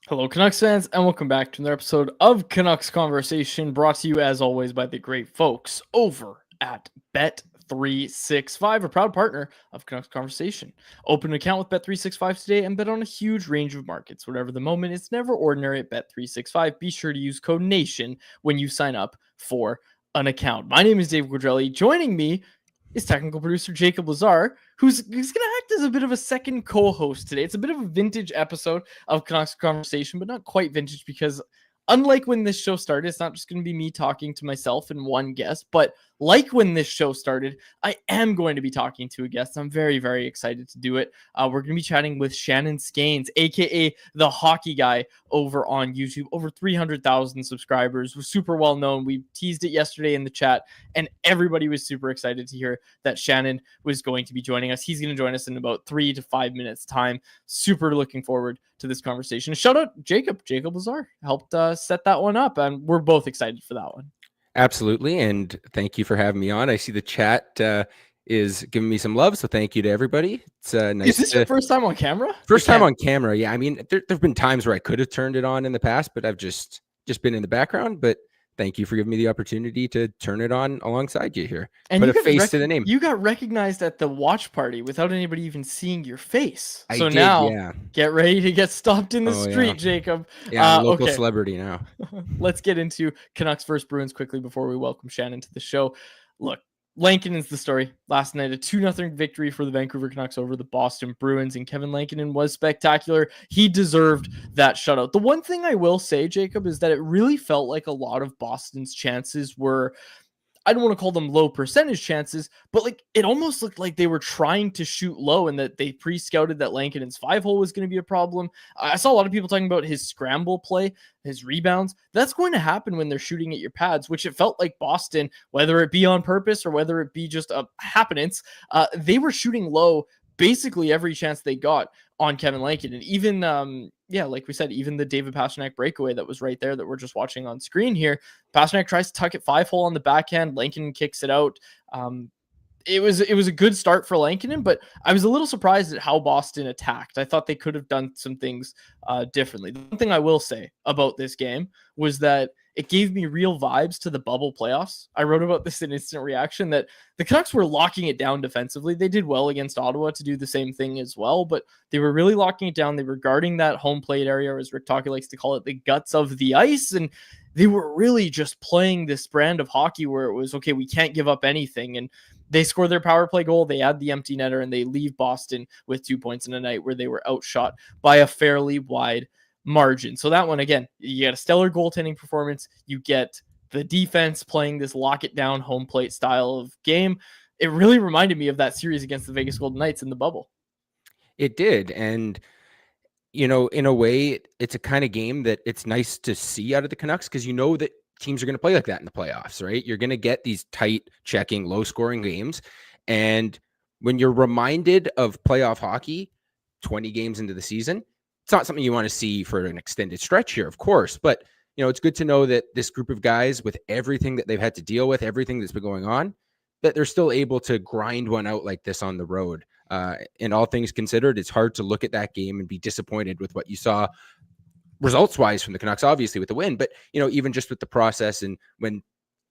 Hello, Canucks fans, and welcome back to another episode of Canucks Conversation, brought to you as always by the great folks over at Bet365, a proud partner of Canucks Conversation. Open an account with Bet365 today and bet on a huge range of markets. Whatever the moment, it's never ordinary at Bet365. Be sure to use code NATION when you sign up for an account. My name is Dave Quadrelli. Joining me is technical producer Jacob Lazar, who's going to act as a bit of a second co-host today. It's a bit of a vintage episode of Canucks Conversation, but not quite vintage because unlike when this show started, it's not just going to be me talking to myself and one guest, but like when this show started, I am going to be talking to a guest. I'm very, very excited to do it. We're going to be chatting with Shannon Skaines, aka The Hockey Guy, over on YouTube. Over 300,000 subscribers. We're super well known. We teased it yesterday in the chat, and everybody was super excited to hear that Shannon was going to be joining us. He's going to join us in about 3 to 5 minutes time. Super looking forward to this conversation. Shout out Jacob Lazar helped set that one up, and we're both excited for that one. Absolutely, and thank you for having me on. I see the chat is giving me some love, so thank you to everybody. It's nice. Is this your first time on camera? First time on camera, yeah. I mean, there have been times where I could have turned it on in the past, but I've just been in the background. But thank you for giving me the opportunity to turn it on alongside you here. And put a face to the name. You got recognized at the watch party without anybody even seeing your face. So now, get ready to get stopped in the street, yeah. Jacob. Yeah, I'm a local celebrity now. Let's get into Canucks versus Bruins quickly before we welcome Shannon to the show. Look, Lankinen's the story. Last night, a 2-0 victory for the Vancouver Canucks over the Boston Bruins, and Kevin Lankinen was spectacular. He deserved that shutout. The one thing I will say, Jacob, is that it really felt like a lot of Boston's chances were, I don't want to call them low percentage chances, but like it almost looked like they were trying to shoot low and that they pre-scouted that Lankinen's 5-hole was going to be a problem. I saw a lot of people talking about his scramble play, his rebounds. That's going to happen when they're shooting at your pads, which it felt like Boston, whether it be on purpose or whether it be just a happenance, they were shooting low basically every chance they got on Kevin Lankinen. And even, like we said, even the David Pastrnak breakaway that was right there that we're just watching on screen here, Pastrnak tries to tuck it 5-hole on the backhand. Lankinen kicks it out. It was a good start for Lankinen, but I was a little surprised at how Boston attacked. I thought they could have done some things differently. The one thing I will say about this game was that it gave me real vibes to the bubble playoffs. I wrote about this in Instant Reaction that the Canucks were locking it down defensively. They did well against Ottawa to do the same thing as well, but they were really locking it down. They were guarding that home plate area, or as Rick Talkie likes to call it, the guts of the ice, and they were really just playing this brand of hockey where it was, okay, we can't give up anything, and they score their power play goal, they add the empty netter, and they leave Boston with 2 points in a night where they were outshot by a fairly wide margin. So that one, again, you get a stellar goaltending performance. You get the defense playing this lock it down home plate style of game. It really reminded me of that series against the Vegas Golden Knights in the bubble. It did. And, in a way, it's a kind of game that it's nice to see out of the Canucks because you know that teams are going to play like that in the playoffs, right? You're going to get these tight checking, low scoring games. And when you're reminded of playoff hockey 20 games into the season, it's not something you want to see for an extended stretch here, of course, but it's good to know that this group of guys, with everything that they've had to deal with, everything that's been going on, that they're still able to grind one out like this on the road. And all things considered, it's hard to look at that game and be disappointed with what you saw results-wise from the Canucks, obviously with the win, but even just with the process, and when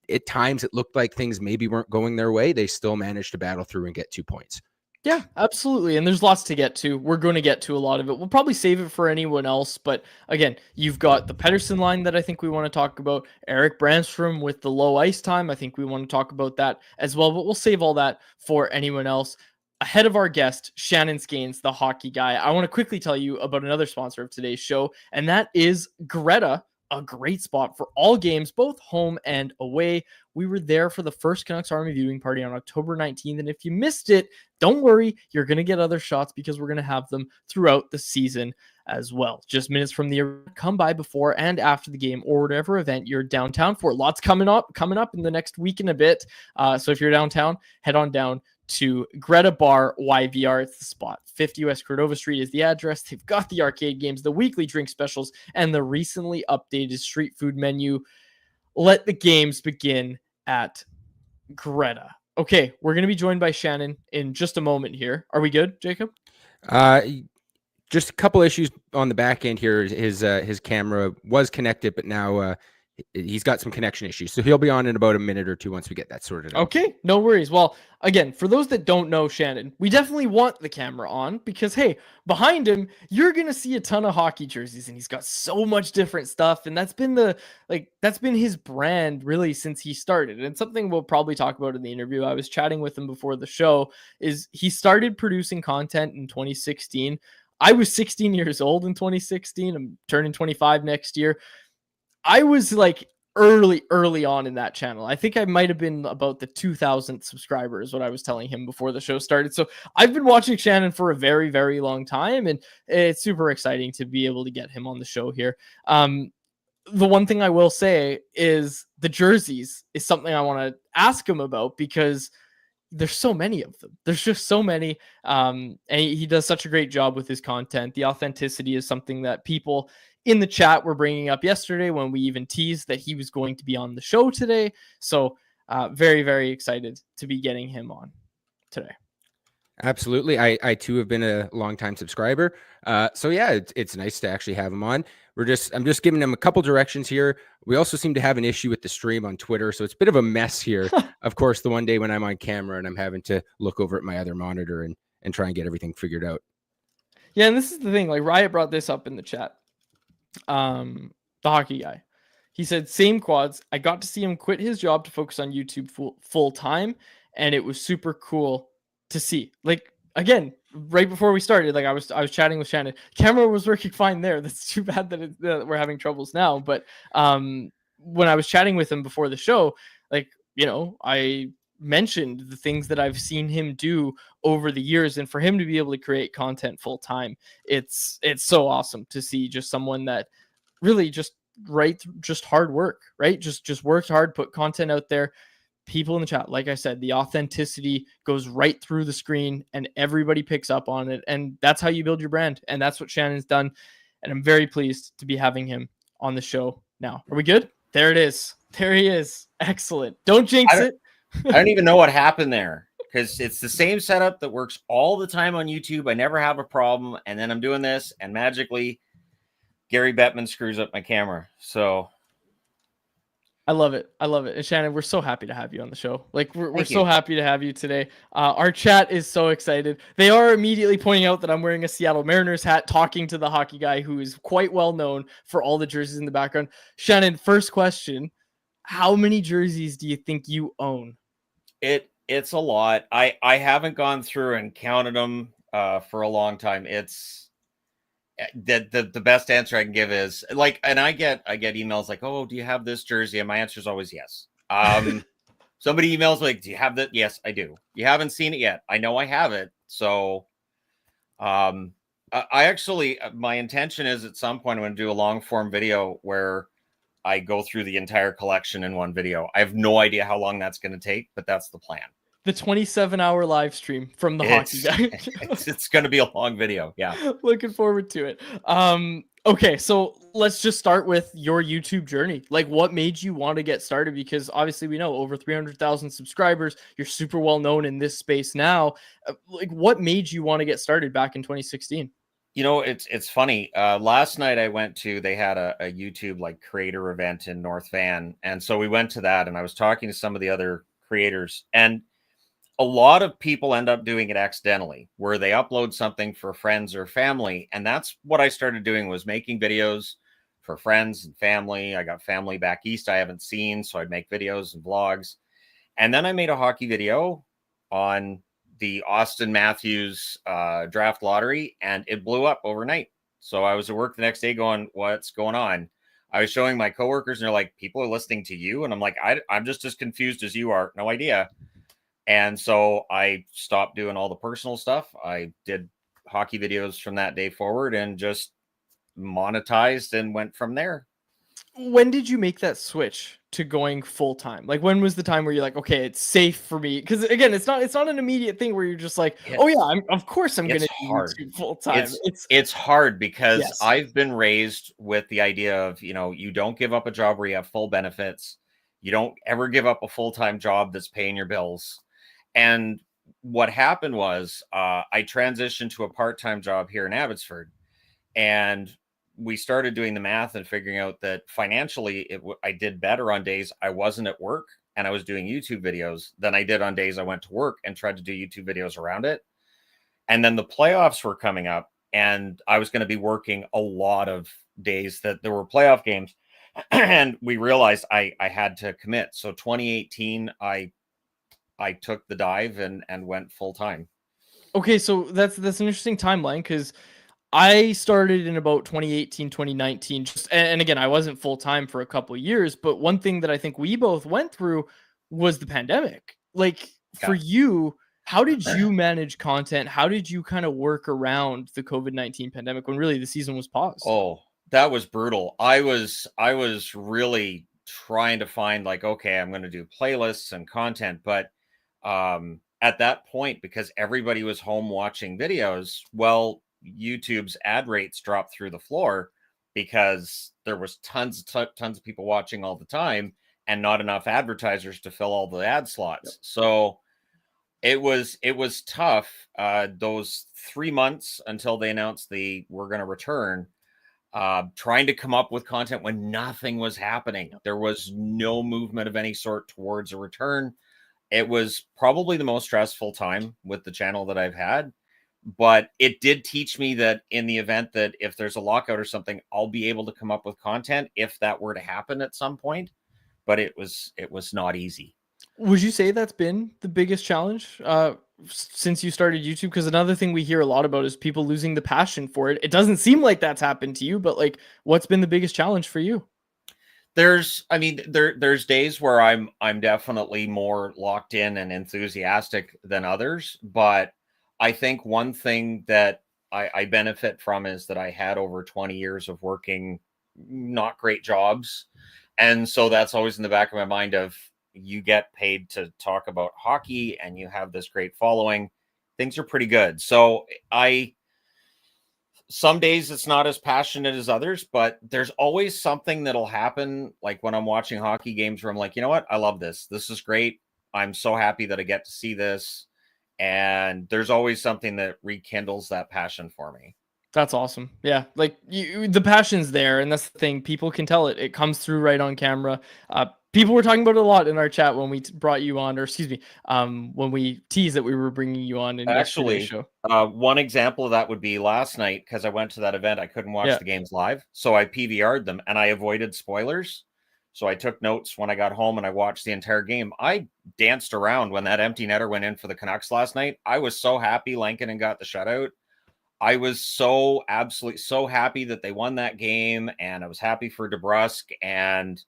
at times it looked like things maybe weren't going their way, they still managed to battle through and get 2 points. Yeah, absolutely. And there's lots to get to. We're going to get to a lot of it. We'll probably save it for anyone else. But again, you've got the Pettersson line that I think we want to talk about. Erik Brannstrom with the low ice time. I think we want to talk about that as well. But we'll save all that for anyone else. Ahead of our guest, Shannon Skaines, the hockey guy, I want to quickly tell you about another sponsor of today's show, and that is Greta, a great spot for all games, both home and away. We were there for the first Canucks Army viewing party on October 19th, and if you missed it, don't worry, you're going to get other shots because we're going to have them throughout the season as well. Just minutes from the arena, come by before and after the game or whatever event you're downtown for. Lots coming up in the next week and a bit. So if you're downtown, head on down to Greta Bar YVR. It's the spot. 50 West Cordova Street is the address. They've got the arcade games, the weekly drink specials, and the recently updated street food menu. Let the games begin at Greta. Okay, we're going to be joined by Shannon in just a moment here. Are we good, Jacob? just a couple issues on the back end here. His camera was connected, but now he's got some connection issues. So he'll be on in about a minute or two once we get that sorted out. Okay, no worries. Well, again, for those that don't know Shannon, we definitely want the camera on because, hey, behind him, you're going to see a ton of hockey jerseys and he's got so much different stuff. And that's been that's been his brand really since he started. And something we'll probably talk about in the interview. I was chatting with him before the show is he started producing content in 2016. I was 16 years old in 2016. I'm turning 25 next year. I was like early on in that channel. I think I might have been about the 2000th subscriber is what I was telling him before the show started. So I've been watching Shannon for a very, very long time, and it's super exciting to be able to get him on the show here. The one thing I will say is the jerseys is something I want to ask him about because there's so many of them. There's just so many. And he does such a great job with his content. The authenticity is something that people in the chat were bringing up yesterday when we even teased that he was going to be on the show today. So very, very excited to be getting him on today. Absolutely. I too have been a longtime subscriber. So yeah, it's nice to actually have him on. I'm just giving him a couple directions here. We also seem to have an issue with the stream on Twitter. So it's a bit of a mess here. Of course, the one day when I'm on camera and I'm having to look over at my other monitor and try and get everything figured out. Yeah. And this is the thing, like Riot brought this up in the chat. The hockey guy. He said, same quads. I got to see him quit his job to focus on YouTube full time. And it was super cool to see. Like, again, right before we started, like I was chatting with Shannon. Camera was working fine there. That's too bad that we're having troubles now. But when I was chatting with him before the show, like, I mentioned the things that I've seen him do over the years, and for him to be able to create content full time, it's so awesome to see just someone that really just hard work, right? Just worked hard, put content out there. People in the chat, like I said, the authenticity goes right through the screen and everybody picks up on it. And that's how you build your brand. And that's what Shannon's done. And I'm very pleased to be having him on the show now. Are we good? There it is. There he is. Excellent. Don't jinx it. I don't even know what happened there because it's the same setup that works all the time on YouTube. I never have a problem. And then I'm doing this and magically Gary Bettman screws up my camera. So I love it. I love it. And Shannon, we're so happy to have you on the show. Like we're so happy to have you today. Our chat is so excited. They are immediately pointing out that I'm wearing a Seattle Mariners hat, talking to the hockey guy who is quite well known for all the jerseys in the background. Shannon, first question. How many jerseys do you think you own? It's a lot. I haven't gone through and counted them for a long time. It's the best answer I can give is like, and I get emails like, oh, do you have this jersey? And my answer is always yes. Somebody emails like, do you have that? Yes, I do. You haven't seen it yet. I know I have it. So I actually, my intention is at some point I'm going to do a long form video where I go through the entire collection in one video. I have no idea how long that's going to take, but that's the plan. The 27-hour live stream from the hockey guy. It's going to be a long video. Yeah. Looking forward to it. Okay, so let's just start with your YouTube journey. Like, what made you want to get started? Because obviously we know over 300,000 subscribers. You're super well known in this space now. Like, what made you want to get started back in 2016? It's funny. Last night I went to, they had a YouTube like creator event in North Van. And so we went to that and I was talking to some of the other creators, and a lot of people end up doing it accidentally where they upload something for friends or family. And that's what I started doing, was making videos for friends and family. I got family back east I haven't seen, so I'd make videos and vlogs. And then I made a hockey video on the Austin Matthews draft lottery, and it blew up overnight. So I was at work the next day going, what's going on? I was showing my coworkers and they're like, people are listening to you. And I'm like, I'm just as confused as you are. No idea. And so I stopped doing all the personal stuff. I did hockey videos from that day forward and just monetized and went from there. When did you make that switch to going full time? Like, when was the time where you're like, okay, it's safe for me? Because again, it's not an immediate thing where you're just like, oh yeah, of course I'm going to do YouTube full time. It's hard because yes. I've been raised with the idea of, you don't give up a job where you have full benefits. You don't ever give up a full-time job that's paying your bills. And what happened was I transitioned to a part-time job here in Abbotsford. And we started doing the math and figuring out that financially, I did better on days I wasn't at work and I was doing YouTube videos than I did on days I went to work and tried to do YouTube videos around it. And then the playoffs were coming up, and I was going to be working a lot of days that there were playoff games. And we realized I had to commit. So 2018, I took the dive and went full time. Okay, so that's an interesting timeline, because I started in about 2018, 2019. And again, I wasn't full time for a couple of years, but one thing that I think we both went through was the pandemic. Like, for you, how did you manage content? How did you kind of work around the COVID-19 pandemic when really the season was paused? Oh, that was brutal. I was really trying to find, like, okay, I'm going to do playlists and content, but at that point, because everybody was home watching videos, well, YouTube's ad rates dropped through the floor because there was tons of people watching all the time and not enough advertisers to fill all the ad slots. Yep. So it was tough. Those 3 months until they announced we're going to return, trying to come up with content when nothing was happening. There was no movement of any sort towards a return. It was probably the most stressful time with the channel that I've had, but it did teach me that in the event that if there's a lockout or something, I'll be able to come up with content if that were to happen at some point. But it was not easy. Would you say that's been the biggest challenge since you started YouTube? Because another thing we hear a lot about is people losing the passion for it. It doesn't seem like that's happened to you, but like, what's been the biggest challenge for you? There's days where I'm definitely more locked in and enthusiastic than others, but I think one thing that I benefit from is that I had over 20 years of working not great jobs. And so that's always in the back of my mind of, you get paid to talk about hockey and you have this great following. Things are pretty good. So some days it's not as passionate as others, but there's always something that'll happen. Like when I'm watching hockey games where I'm like, you know what? I love this. This is great. I'm so happy that I get to see this. And there's always something that rekindles that passion for me. That's awesome. Yeah. Like the passion's there, and that's the thing. People can tell it. It comes through right on camera. People were talking about it a lot in our chat when we brought you on, or excuse me, when we teased that we were bringing you on in yesterday's show. One example of that would be last night, because I went to that event. I couldn't watch the games live, so I PVR'd them and I avoided spoilers. So I took notes when I got home and I watched the entire game. I danced around when that empty netter went in for the Canucks last night. I was so happy Lankinen got the shutout. I was absolutely so happy that they won that game, and I was happy for DeBrusk. And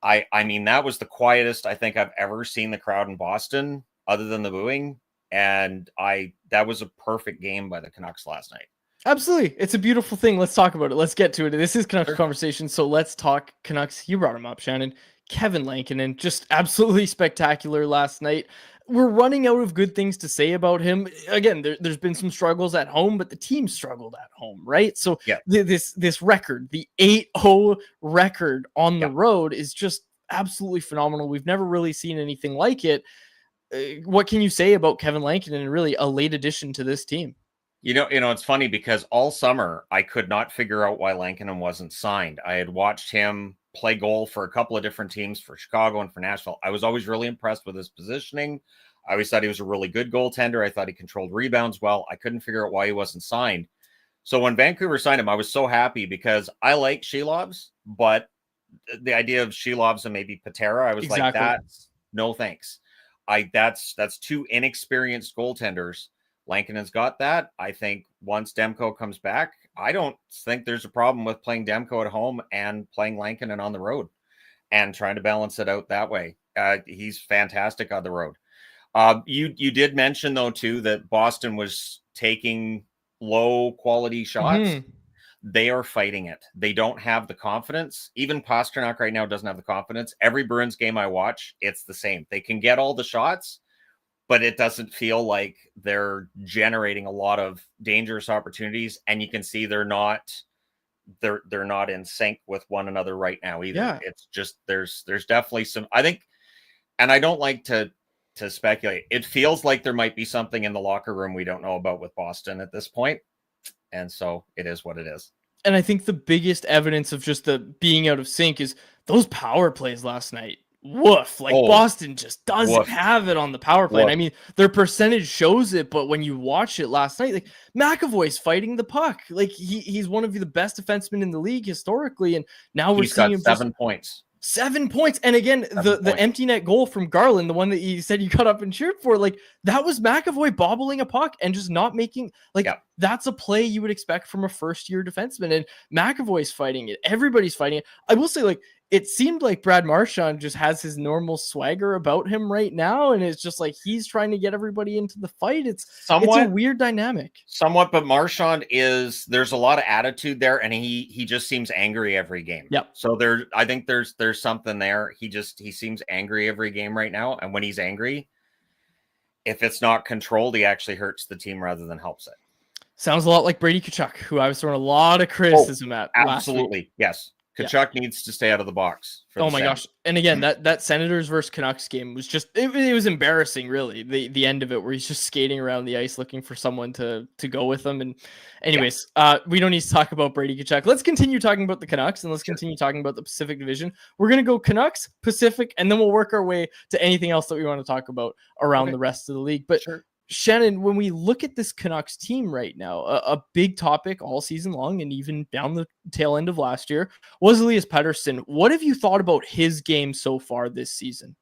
I mean, that was the quietest I think I've ever seen the crowd in Boston, other than the booing. And that was a perfect game by the Canucks last night. Absolutely. It's a beautiful thing. Let's talk about it. Let's get to it. This is Canucks conversation. So let's talk Canucks. You brought him up, Shannon. Kevin Lankinen, just absolutely spectacular last night. We're running out of good things to say about him. Again, there's been some struggles at home, but the team struggled at home, right? So this record, the 8-0 record on the road, is just absolutely phenomenal. We've never really seen anything like it. What can you say about Kevin Lankinen, and really a late addition to this team? You know, it's funny because all summer I could not figure out why Lankinen wasn't signed. I had watched him play goal for a couple of different teams, for Chicago and for Nashville. I was always really impressed with his positioning. I always thought he was a really good goaltender. I thought he controlled rebounds well. I couldn't figure out why he wasn't signed. So when Vancouver signed him, I was so happy because I like Shelovs, but the idea of Shelovs and maybe Patera, I was like, that's no thanks. That's two inexperienced goaltenders. Lankinen's got that. I think once Demko comes back, I don't think there's a problem with playing Demko at home and playing Lankinen on the road and trying to balance it out that way. He's fantastic on the road. You did mention, though, too, that Boston was taking low quality shots. Mm-hmm. They are fighting it. They don't have the confidence. Even Pasternak right now doesn't have the confidence. Every Bruins game I watch, it's the same. They can get all the shots, but it doesn't feel like they're generating a lot of dangerous opportunities. And you can see they're not in sync with one another right now either. Yeah. It's just, there's definitely some, I think, and I don't like to speculate. It feels like there might be something in the locker room we don't know about with Boston at this point. And so it is what it is. And I think the biggest evidence of just the being out of sync is those power plays last night. Woof. Like Boston just doesn't have it on the power play. And I mean, their percentage shows it, but when you watch it last night, like McAvoy's fighting the puck. Like he's one of the best defensemen in the league historically. And now we're seeing him 7 points. 7 points. And again, the empty net goal from Garland, the one that you said you got up and cheered for, like that was McAvoy bobbling a puck and just not making, like that's a play you would expect from a first-year defenseman. And McAvoy's fighting it. Everybody's fighting it. I will say, like, it seemed like Brad Marchand just has his normal swagger about him right now. And it's just like he's trying to get everybody into the fight. It's a weird dynamic. Somewhat, but Marchand there's a lot of attitude there, and he just seems angry every game. Yep. So I think there's something there. He seems angry every game right now. And when he's angry, if it's not controlled, he actually hurts the team rather than helps it. Sounds a lot like Brady Tkachuk, who I was throwing a lot of criticism at. Absolutely. Yes. Tkachuk needs to stay out of the box. Oh my gosh. And again, that Senators versus Canucks game was just, it was embarrassing, really. The end of it, where he's just skating around the ice looking for someone to go with him. And anyways, we don't need to talk about Brady Tkachuk. Let's continue talking about the Canucks, and let's continue talking about the Pacific Division. We're going to go Canucks, Pacific, and then we'll work our way to anything else that we want to talk about around the rest of the league. But Shannon, when we look at this Canucks team right now, a big topic all season long and even down the tail end of last year was Elias Pettersson. What have you thought about his game so far this season?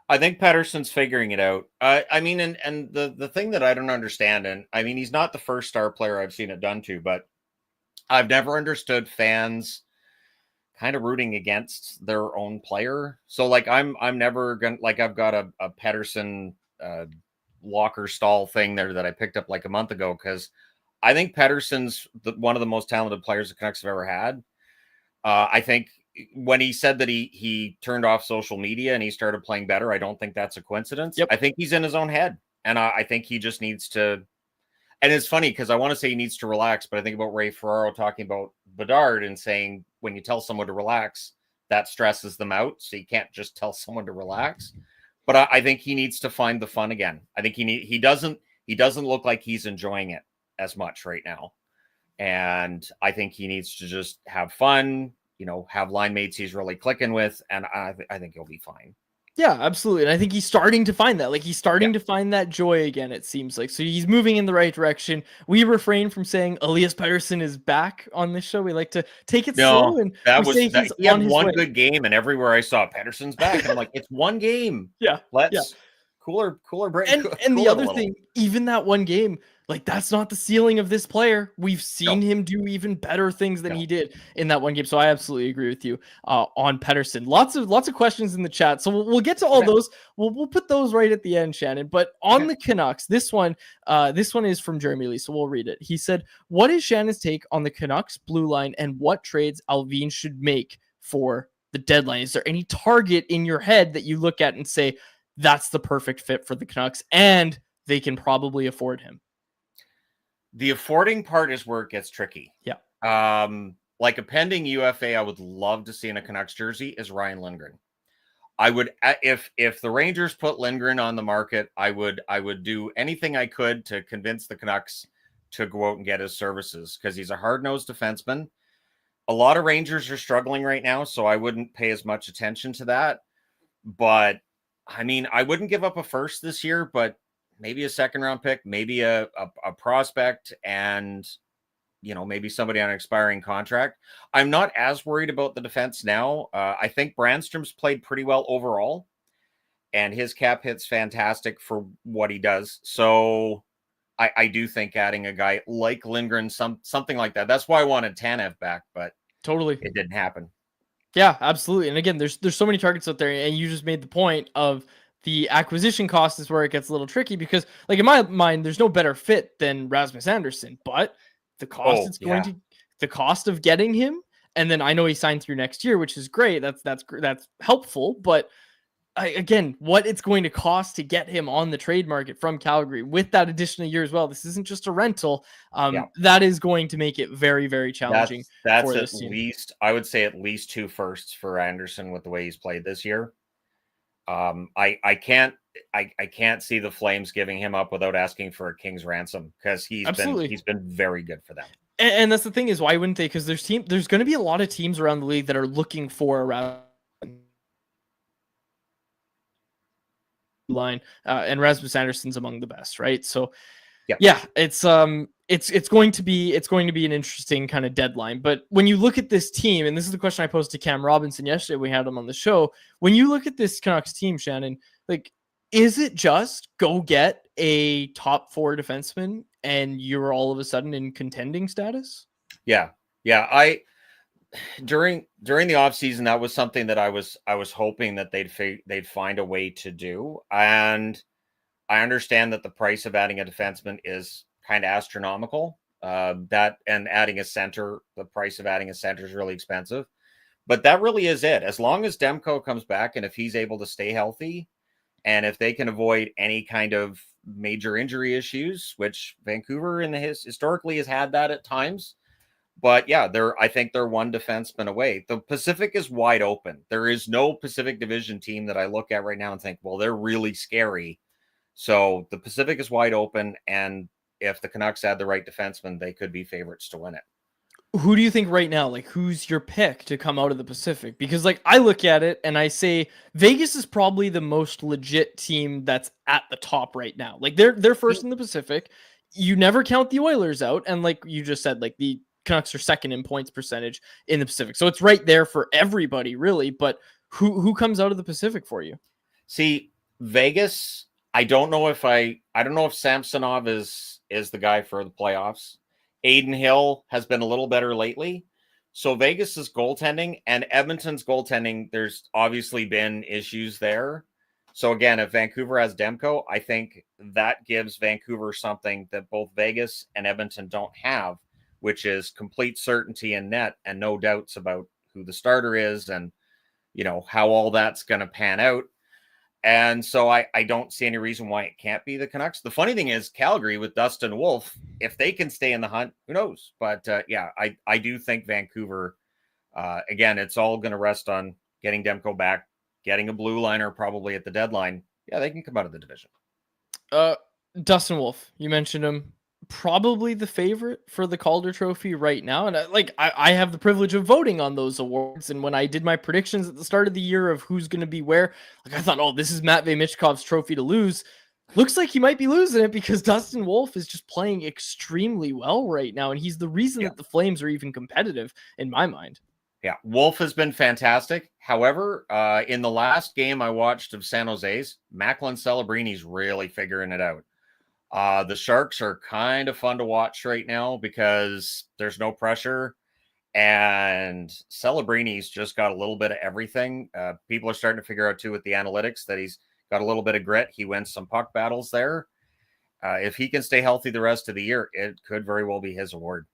I think Pettersson's figuring it out. I mean, and the thing that I don't understand, and I mean, he's not the first star player I've seen it done to, but I've never understood fans kind of rooting against their own player. So like, I'm never gonna, like, I've got a Pettersson locker stall thing there that I picked up like a month ago, because I think Pettersson's one of the most talented players the Canucks have ever had. I think when he said that he turned off social media and he started playing better, I don't think that's a coincidence. I think he's in his own head, and I think he just needs to. And it's funny because I want to say he needs to relax, but I think about Ray Ferraro talking about Bedard and saying when you tell someone to relax, that stresses them out. So you can't just tell someone to relax. But I think he needs to find the fun again. I think he doesn't look like he's enjoying it as much right now. And I think he needs to just have fun, have line mates he's really clicking with. And I think he'll be fine. Yeah, absolutely. And I think he's starting to find that. Like, he's starting to find that joy again, it seems like. So he's moving in the right direction. We refrain from saying Elias Pettersson is back on this show. We like to take it slow. And he had one good game, and everywhere I saw Pettersson's back, and I'm like, it's one game. Let's cooler break. And the other thing, even that one game, like, that's not the ceiling of this player. We've seen him do even better things than he did in that one game. So I absolutely agree with you on Pettersson. Lots of questions in the chat. So we'll get to all those. We'll put those right at the end, Shannon. But on the Canucks, this one is from Jeremy Lee. So we'll read it. He said, "What is Shannon's take on the Canucks blue line and what trades Alvin should make for the deadline? Is there any target in your head that you look at and say that's the perfect fit for the Canucks and they can probably afford him?" The affording part is where it gets tricky. Like a pending UFA I would love to see in a Canucks jersey is Ryan Lindgren. I would, if the Rangers put Lindgren on the market, I would do anything I could to convince the Canucks to go out and get his services, because he's a hard-nosed defenseman. A lot of Rangers are struggling right now, so I wouldn't pay as much attention to that. But I mean, I wouldn't give up a first this year, but maybe a second round pick, maybe a prospect, and maybe somebody on an expiring contract. I'm not as worried about the defense now. I think Brandstrom's played pretty well overall, and his cap hit's fantastic for what he does. So I do think adding a guy like Lindgren, something like that. That's why I wanted Tanev back, but totally it didn't happen. Yeah, absolutely. And again, there's so many targets out there, and you just made the point of the acquisition cost is where it gets a little tricky, because, like, in my mind, there's no better fit than Rasmus Andersson, but the cost the cost of getting him, and then I know he signed through next year, which is great. That's helpful, but again, what it's going to cost to get him on the trade market from Calgary with that additional year as well. This isn't just a rental. That is going to make it very, very challenging. That's at least, I would say, at least 2 firsts for Anderson with the way he's played this year. I can't see the Flames giving him up without asking for a king's ransom, because he's been very good for them. And that's the thing is, why wouldn't they? Because there's going to be a lot of teams around the league that are looking for around line, and Rasmus Anderson's among the best, right? So, yeah, it's going to be an interesting kind of deadline. But when you look at this team, and this is the question I posed to Cam Robinson yesterday, we had him on the show. When you look at this Canucks team, Shannon, like, is it just go get a top 4 defenseman and you're all of a sudden in contending status? Yeah. During the offseason, that was something that I was hoping that they'd find a way to do. And I understand that the price of adding a defenseman is kind of astronomical. That and adding a center, the price of adding a center is really expensive. But that really is it. As long as Demko comes back and if he's able to stay healthy, and if they can avoid any kind of major injury issues, which Vancouver historically has had that at times. But yeah, I think they're one defenseman away. The Pacific is wide open. There is no Pacific Division team that I look at right now and think, well, they're really scary. So the Pacific is wide open, and if the Canucks add the right defenseman, they could be favorites to win it. Who do you think right now, like, who's your pick to come out of the Pacific? Because, like, I look at it and I say Vegas is probably the most legit team that's at the top right now. Like, they're first in the Pacific. You never count the Oilers out, and like you just said, like, the Canucks are second in points percentage in the Pacific. So it's right there for everybody, really. But who comes out of the Pacific for you? See, Vegas, I don't know if Samsonov is the guy for the playoffs. Aiden Hill has been a little better lately. So Vegas's goaltending and Edmonton's goaltending, there's obviously been issues there. So again, if Vancouver has Demko, I think that gives Vancouver something that both Vegas and Edmonton don't have, which is complete certainty in net and no doubts about who the starter is and, how all that's going to pan out. And so I don't see any reason why it can't be the Canucks. The funny thing is Calgary with Dustin Wolf, if they can stay in the hunt, who knows? But I do think Vancouver, again, it's all going to rest on getting Demko back, getting a blue liner probably at the deadline. Yeah, they can come out of the division. Dustin Wolf, you mentioned him. Probably the favorite for the Calder Trophy right now. And I have the privilege of voting on those awards. And when I did my predictions at the start of the year of who's going to be where, I thought, oh, this is Matvei Michkov's trophy to lose. Looks like he might be losing it because Dustin Wolf is just playing extremely well right now. And he's the reason that the Flames are even competitive in my mind. Yeah, Wolf has been fantastic. However, in the last game I watched of San Jose's, Macklin Celebrini's really figuring it out. The Sharks are kind of fun to watch right now because there's no pressure, and Celebrini's just got a little bit of everything. People are starting to figure out too with the analytics that he's got a little bit of grit. He wins some puck battles there. If he can stay healthy the rest of the year, it could very well be his award.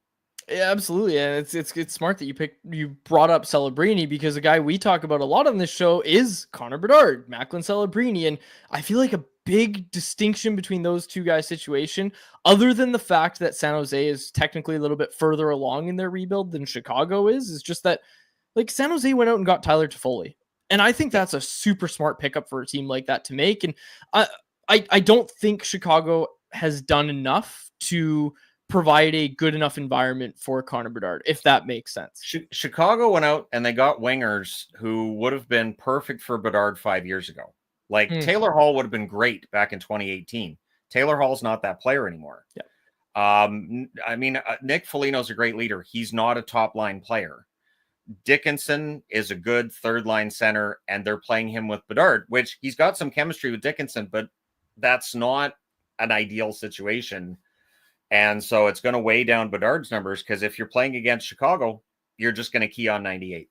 Yeah, absolutely. And it's smart that you brought up Celebrini because a guy we talk about a lot on this show is Connor Bedard, Macklin Celebrini. And I feel like a big distinction between those two guys' situation, other than the fact that San Jose is technically a little bit further along in their rebuild than Chicago is just that, like, San Jose went out and got Tyler Toffoli. And I think that's a super smart pickup for a team like that to make. And I don't think Chicago has done enough to provide a good enough environment for Connor Bedard, if that makes sense. Chicago went out and they got wingers who would have been perfect for Bedard 5 years ago. Like Taylor Hall would have been great back in 2018. Taylor Hall's not that player anymore. Yeah. Nick Foligno's a great leader. He's not a top line player. Dickinson is a good third line center, and they're playing him with Bedard, which he's got some chemistry with Dickinson, but that's not an ideal situation. And so it's going to weigh down Bedard's numbers because if you're playing against Chicago, you're just going to key on 98.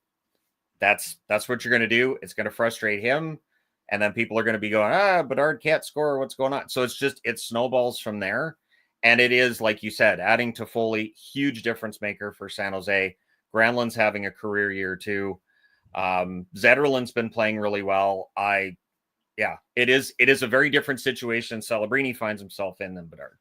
That's what you're going to do. It's going to frustrate him. And then people are going to be going, Bedard can't score. What's going on? So it snowballs from there. And it is, like you said, adding Toffoli, huge difference maker for San Jose. Granlund's having a career year too. Zetterlund's been playing really well. It is a very different situation Celebrini finds himself in than Bedard.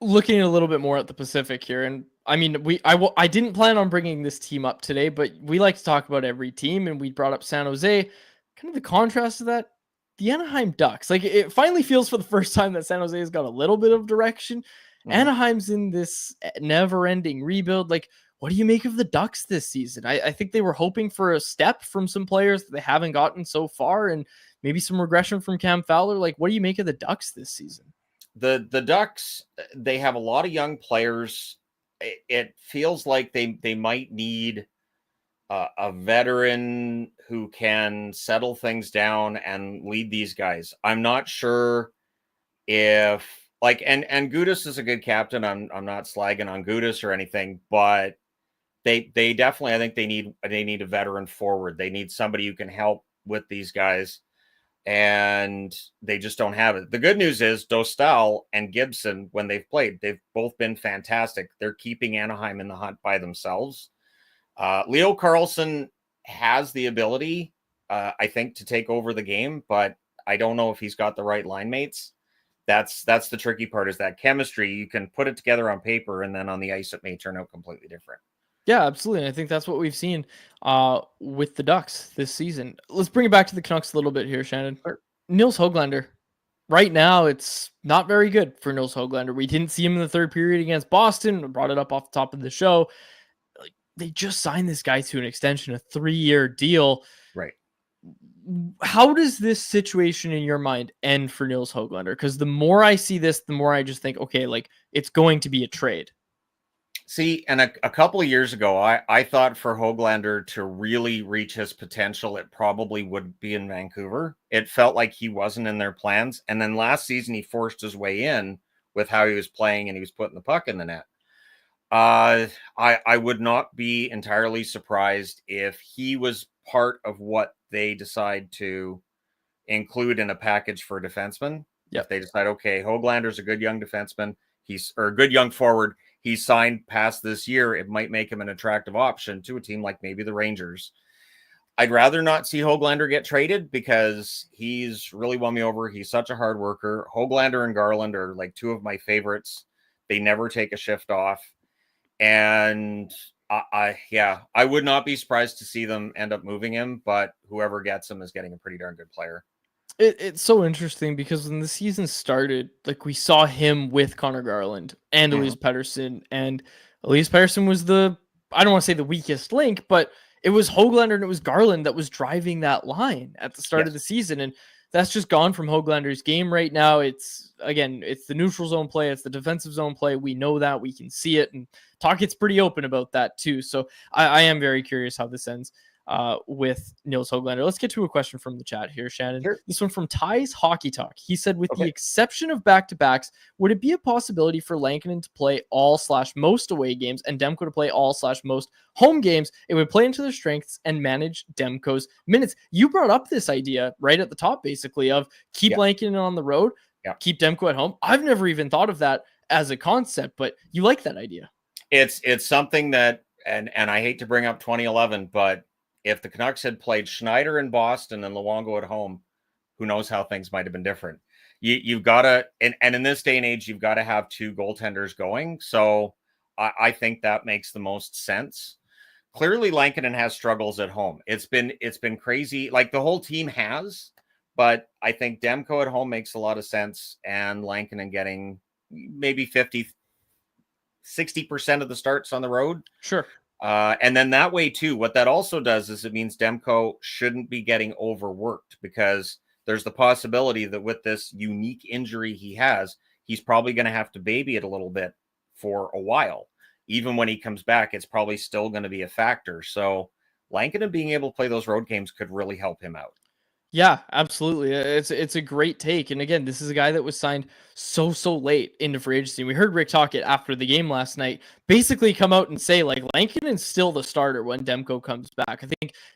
Looking a little bit more at the Pacific here, and I mean, I didn't plan on bringing this team up today, but we like to talk about every team, and we brought up San Jose. Kind of the contrast to that, the Anaheim Ducks. Like, it finally feels for the first time that San Jose has got a little bit of direction. Anaheim's in this never-ending rebuild. Like, what do you make of the Ducks this season? I think they were hoping for a step from some players that they haven't gotten so far, and maybe some regression from Cam Fowler. Like, what do you make of the Ducks this season? The Ducks, they have a lot of young players. It feels like they might need a veteran who can settle things down and lead these guys. I'm not sure if and Gudas is a good captain. I'm not slagging on Gudas or anything, but they definitely, I think they need a veteran forward. They need somebody who can help with these guys, and they just don't have it. The good news is Dostal and Gibson, when they've played, they've both been fantastic. They're keeping Anaheim in the hunt by themselves. Leo Carlsson has the ability, I think, to take over the game, but I don't know if he's got the right line mates. That's the tricky part, is that chemistry. You can put it together on paper, and then on the ice it may turn out completely different. Yeah, absolutely. And I think that's what we've seen with the Ducks this season. Let's bring it back to the Canucks a little bit here, Shannon. Nils Hoglander. Right now, it's not very good for Nils Hoglander. We didn't see him in the third period against Boston. We brought it up off the top of the show. Like, they just signed this guy to an extension, a 3-year deal. Right. How does this situation in your mind end for Nils Hoglander? Because the more I see this, the more I just think, okay, like, it's going to be a trade. See, and a couple of years ago, I thought for Hoglander to really reach his potential, it probably would be in Vancouver. It felt like he wasn't in their plans. And then last season, he forced his way in with how he was playing, and he was putting the puck in the net. I would not be entirely surprised if he was part of what they decide to include in a package for a defenseman. Yep. If they decide, okay, Hoglander's a good young defenseman, or a good young forward, he's signed past this year, it might make him an attractive option to a team like maybe the Rangers. I'd rather not see Hoglander get traded because he's really won me over. He's such a hard worker. Hoglander and Garland are like two of my favorites. They never take a shift off. And I would not be surprised to see them end up moving him, but whoever gets him is getting a pretty darn good player. It's so interesting because when the season started, like, we saw him with Connor Garland and Elias Pettersson, and Elias Pettersson was I don't want to say the weakest link, but it was Hoglander and it was Garland that was driving that line at the start of the season. And that's just gone from Hoglander's game right now. It's the neutral zone play. It's the defensive zone play. We know that, we can see it, and Talkett's pretty open about that too. So I am very curious how this ends with Nils Hoglander. Let's get to a question from the chat here, Shannon. Sure. This one from Ty's Hockey Talk. He said, with the exception of back-to-backs, would it be a possibility for Lankinen to play all/most away games and Demko to play all/most home games? It would play into their strengths and manage Demko's minutes. You brought up this idea right at the top, basically, of keep Lankinen on the road, keep Demko at home. I've never even thought of that as a concept, but you like that idea. It's something that, and I hate to bring up 2011, but if the Canucks had played Schneider in Boston and Luongo at home, who knows how things might have been different. You've got to, and in this day and age, you've got to have two goaltenders going. So I think that makes the most sense. Clearly, Lankinen has struggles at home. It's been crazy. Like, the whole team has, but I think Demko at home makes a lot of sense, and Lankinen getting maybe 60% of the starts on the road. Sure. And then that way too, what that also does is it means Demko shouldn't be getting overworked, because there's the possibility that with this unique injury he has, he's probably going to have to baby it a little bit for a while. Even when he comes back, it's probably still going to be a factor. So Lankinen being able to play those road games could really help him out. Yeah, absolutely. It's a great take. And again, this is a guy that was signed so late into free agency. We heard Rick Tocchet after the game last night basically come out and say, like, Lankinen's still the starter when Demko comes back.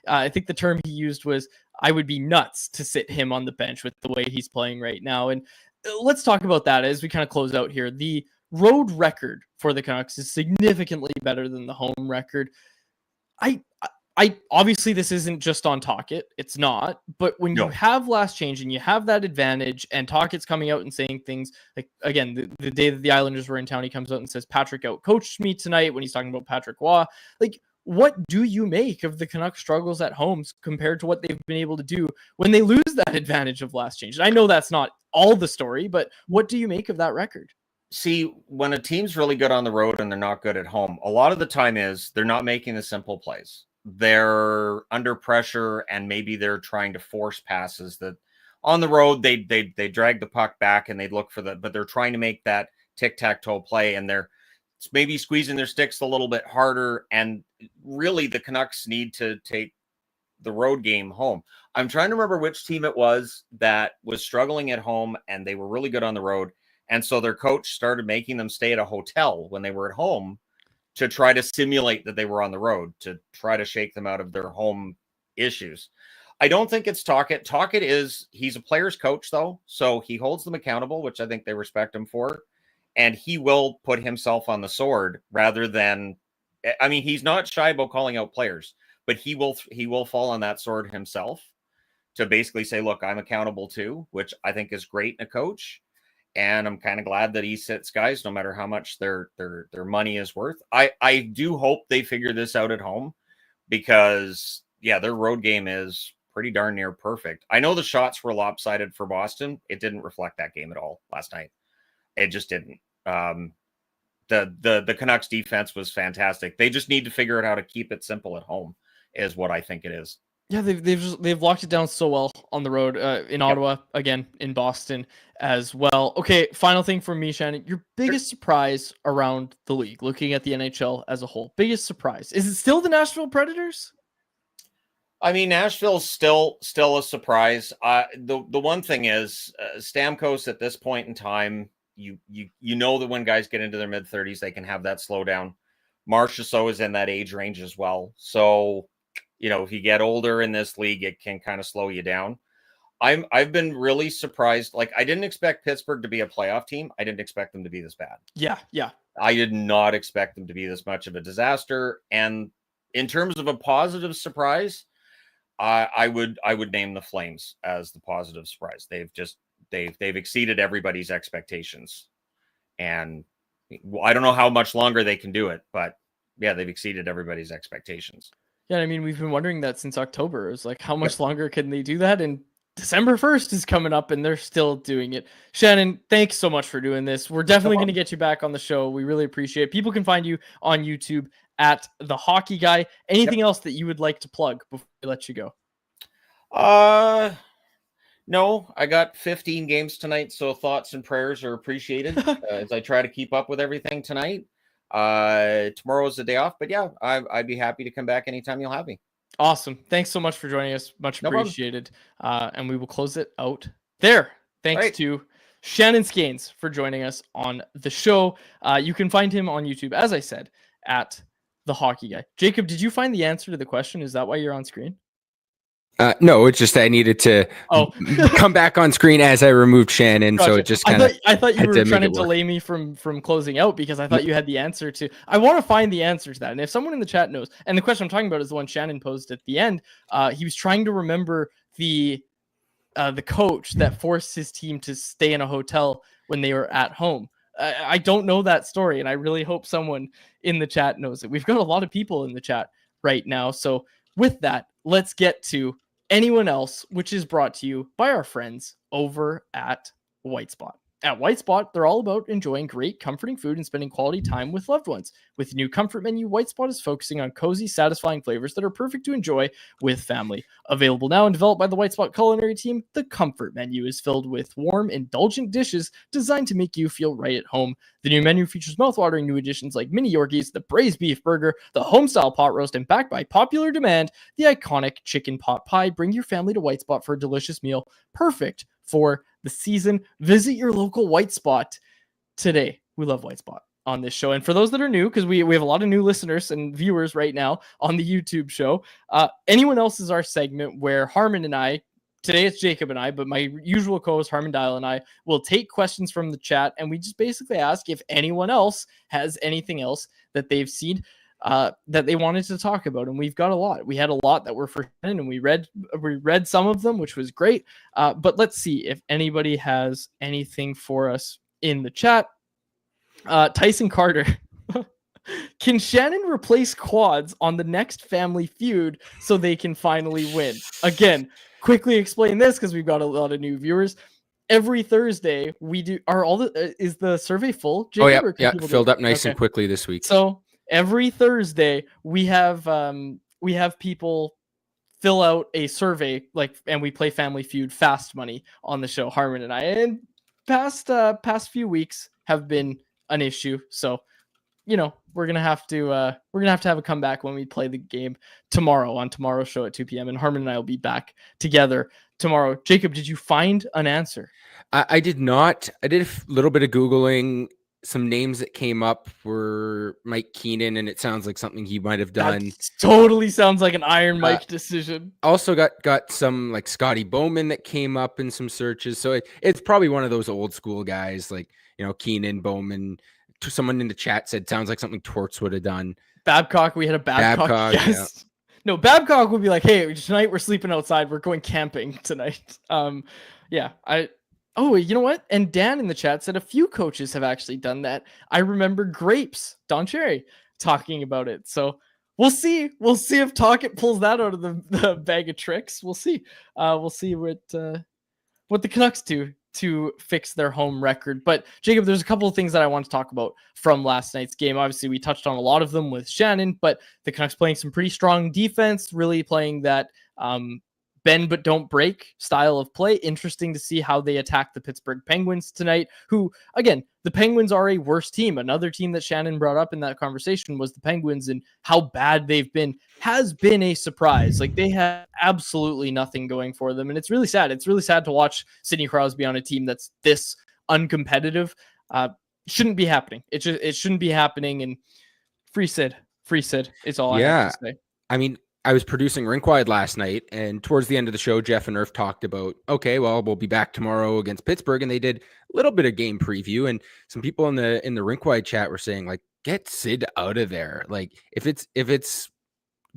I think the term he used was, I would be nuts to sit him on the bench with the way he's playing right now. And let's talk about that as we kind of close out here. The road record for the Canucks is significantly better than the home record. I obviously, this isn't just on Tocchet. It's not. But when you have last change and you have that advantage, and Tocchet's coming out and saying things like, again, the day that the Islanders were in town, he comes out and says, Patrick outcoached me tonight, when he's talking about Patrick Waugh. Like, what do you make of the Canucks' struggles at home compared to what they've been able to do when they lose that advantage of last change? And I know that's not all the story, but what do you make of that record? See, when a team's really good on the road and they're not good at home, a lot of the time is they're not making the simple plays. They're under pressure, and maybe they're trying to force passes that on the road they drag the puck back and they look for but they're trying to make that tic-tac-toe play, and they're maybe squeezing their sticks a little bit harder. And really, the Canucks need to take the road game home. I'm trying to remember which team it was that was struggling at home and they were really good on the road. And so their coach started making them stay at a hotel when they were at home to try to simulate that they were on the road, to try to shake them out of their home issues. I don't think it's Tocchet. Tocchet he's a player's coach, though, so he holds them accountable, which I think they respect him for. And he will put himself on the sword rather than, I mean, he's not shy about calling out players, but he will fall on that sword himself to basically say, look, I'm accountable too, which I think is great in a coach. And I'm kind of glad that he sits guys, no matter how much their money is worth. I do hope they figure this out at home, because their road game is pretty darn near perfect. I know the shots were lopsided for Boston. It didn't reflect that game at all last night. It just didn't. The Canucks defense was fantastic. They just need to figure out how to keep it simple at home, is what I think it is. Yeah, they've locked it down so well on the road in Ottawa, again in Boston as well. Okay, final thing for me, Shannon. Your biggest surprise around the league, looking at the NHL as a whole, biggest surprise, is it still the Nashville Predators? I mean, Nashville's still a surprise. The one thing is Stamkos at this point in time, you know that when guys get into their mid-30s, they can have that slowdown. Marchessault is in that age range as well, so. If you get older in this league, it can kind of slow you down. I've been really surprised. Like, I didn't expect Pittsburgh to be a playoff team. I didn't expect them to be this bad. Yeah. I did not expect them to be this much of a disaster. And in terms of a positive surprise, I would name the Flames as the positive surprise. They've exceeded everybody's expectations. And I don't know how much longer they can do it, but they've exceeded everybody's expectations. Yeah, I mean, we've been wondering that since October. It's like, how much longer can they do that? And December 1st is coming up, and they're still doing it. Shannon, thanks so much for doing this. We're definitely going to get you back on the show. We really appreciate it. People can find you on YouTube at The Hockey Guy. Anything else that you would like to plug before we let you go? No, I got 15 games tonight, so thoughts and prayers are appreciated as I try to keep up with everything tonight. Tomorrow is the day off, but I'd be happy to come back anytime you'll have me. Awesome. Thanks so much for joining us. Much appreciated. And we will close it out there. Thanks to Shannon Skaines for joining us on the show. You can find him on YouTube, as I said, at The Hockey Guy. Jacob, did you find the answer to the question? Is that why you're on screen? No, it's just I needed to come back on screen as I removed Shannon. Gotcha. So it just kind of. I thought you were trying to delay me from closing out, because I thought you had the answer to. I want to find the answer to that, and if someone in the chat knows, and the question I'm talking about is the one Shannon posed at the end. He was trying to remember the coach that forced his team to stay in a hotel when they were at home. I don't know that story, and I really hope someone in the chat knows it. We've got a lot of people in the chat right now, so with that, let's get to anyone else, which is brought to you by our friends over at White Spot. At White Spot, they're all about enjoying great, comforting food and spending quality time with loved ones. With the new comfort menu, White Spot is focusing on cozy, satisfying flavors that are perfect to enjoy with family. Available now and developed by the White Spot culinary team, the comfort menu is filled with warm, indulgent dishes designed to make you feel right at home. The new menu features mouthwatering new additions like mini Yorkies, the braised beef burger, the homestyle pot roast, and backed by popular demand, the iconic chicken pot pie. Bring your family to White Spot for a delicious meal, perfect for the season. Visit your local White Spot today. We love White Spot on this show. And for those that are new, because we have a lot of new listeners and viewers right now on the YouTube show, anyone else is our segment where Harmon and I, today it's Jacob and I, but my usual co-host Harmon Dial and I will take questions from the chat, and we just basically ask if anyone else has anything else that they've seen that they wanted to talk about. And we've got a lot. We had a lot that were for Shannon, and we read some of them, which was great. But let's see if anybody has anything for us in the chat. Tyson Carter. Can Shannon replace quads on the next Family Feud so they can finally win? Again, quickly explain this because we've got a lot of new viewers. every Thursday we do. Are all the is the survey full? Jacob, Oh yeah, or can yeah, people do filled it? up nice and Okay. quickly this week. So every Thursday we have people fill out a survey, and we play Family Feud Fast Money on the show, Harmon and I. And past few weeks have been an issue, so we're gonna have to have a comeback when we play the game tomorrow on tomorrow's show at 2 p.m. and Harmon and I will be back together tomorrow. Jacob, did you find an answer? I did not. I did a little bit of Googling. Some names that came up were Mike Keenan, and it sounds like something he might have done. That totally sounds like an Iron Mike decision. Also got some like Scotty Bowman that came up in some searches. So it's probably one of those old school guys like, Keenan, Bowman. Someone in the chat said sounds like something Torts would have done. Babcock, we had a Babcock guest. Yeah. No, Babcock would be like, hey, tonight we're sleeping outside. We're going camping tonight. Yeah, Oh, you know what? And Dan in the chat said a few coaches have actually done that. I remember Grapes, Don Cherry, talking about it. So we'll see. We'll see if Tocchet pulls that out of the bag of tricks. We'll see. We'll see what the Canucks do to fix their home record. But Jacob, there's a couple of things that I want to talk about from last night's game. Obviously, we touched on a lot of them with Shannon, but the Canucks playing some pretty strong defense, really playing that bend but don't break style of play. Interesting to see how they attack the Pittsburgh Penguins tonight, who, again, the Penguins are a worse team. Another team that Shannon brought up in that conversation was the Penguins, and how bad they've been has been a surprise. Like, they have absolutely nothing going for them, and it's really sad. It's really sad to watch Sidney Crosby on a team that's this uncompetitive. Shouldn't be happening. It shouldn't be happening, and free Sid is all I have to say. I mean, I was producing Rinkwide last night, and towards the end of the show, Jeff and Irv talked about, okay, well, we'll be back tomorrow against Pittsburgh, and they did a little bit of game preview, and some people in the Rinkwide chat were saying, like, get Sid out of there. Like, if it's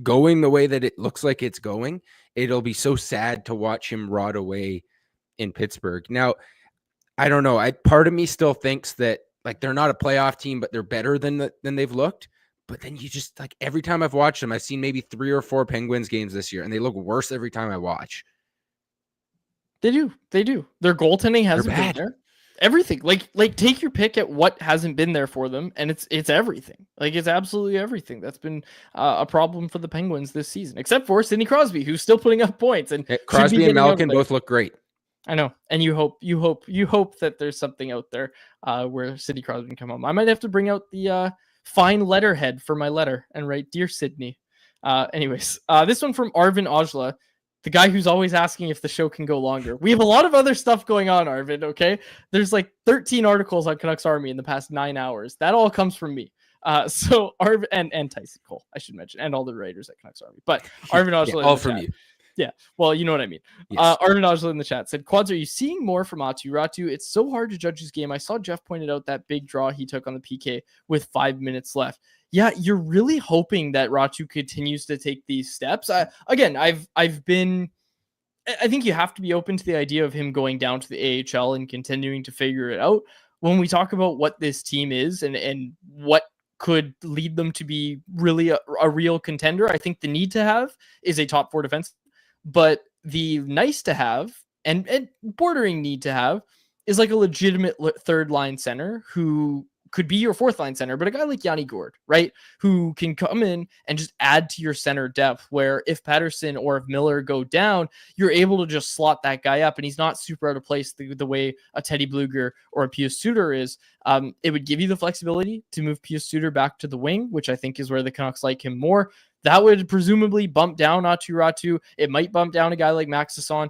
going the way that it looks like it's going, it'll be so sad to watch him rot away in Pittsburgh. Now, I don't know. Part of me still thinks that, like, they're not a playoff team, but they're better than they've looked. But then you just, like, every time I've watched them, I've seen maybe 3 or 4 Penguins games this year, and they look worse every time I watch. They do. Their goaltending hasn't been there. Everything. Like take your pick at what hasn't been there for them, and it's everything. Like, it's absolutely everything. That's been a problem for the Penguins this season, except for Sidney Crosby, who's still putting up points. And Crosby and Malkin both look great. I know, and you hope that there's something out there where Sidney Crosby can come home. I might have to bring out the fine letterhead for my letter and write, "Dear Sydney." Anyways, this one from Arvin Ojla, the guy who's always asking if the show can go longer. We have a lot of other stuff going on, Arvin, okay? There's like 13 articles on Canucks Army in the past 9 hours. That all comes from me. So Arvin and Tyson Cole, I should mention, and all the writers at Canucks Army. But Arvin Ojla, all from you. Yeah, well, you know what I mean. Yes. Arvin Ojla in the chat said, Quads, are you seeing more from Aatu Räty? It's so hard to judge his game. I saw Jeff pointed out that big draw he took on the PK with 5 minutes left. Yeah, you're really hoping that Räty continues to take these steps. I think you have to be open to the idea of him going down to the AHL and continuing to figure it out. When we talk about what this team is and what could lead them to be really a real contender, I think the need to have is a top 4 defense. But the nice to have and bordering need to have is like a legitimate third line center who could be your fourth line center, but a guy like Yanni Gourde, right? Who can come in and just add to your center depth, where if Pettersson or if Miller go down, you're able to just slot that guy up and he's not super out of place the way a Teddy Bluger or a Pius Suter is. It would give you the flexibility to move Pius Suter back to the wing, which I think is where the Canucks like him more. That would presumably bump down Aatu Räty. It might bump down a guy like Max Sasson.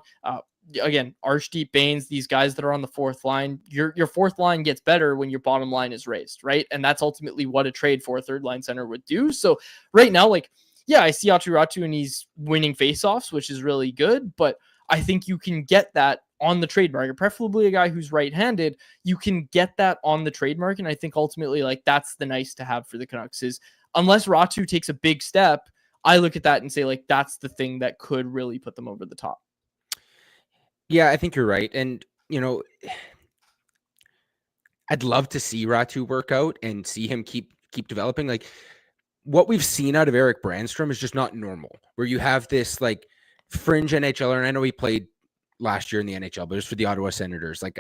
Again, Archdeep, Baines, these guys that are on the fourth line, your fourth line gets better when your bottom line is raised, right? And that's ultimately what a trade for a third line center would do. So right now, like, yeah, I see Aatu Räty and he's winning faceoffs, which is really good, but I think you can get that on the trade market, preferably a guy who's right-handed. You can get that on the trade market. And I think ultimately, like, that's the nice to have for the Canucks is unless Räty takes a big step, I look at that and say, like, that's the thing that could really put them over the top. Yeah, I think you're right. And, you know, I'd love to see Räty work out and see him keep developing. Like, what we've seen out of Erik Brannstrom is just not normal, where you have this, like, fringe NHLer, and I know he played last year in the NHL, but it was for the Ottawa Senators. Like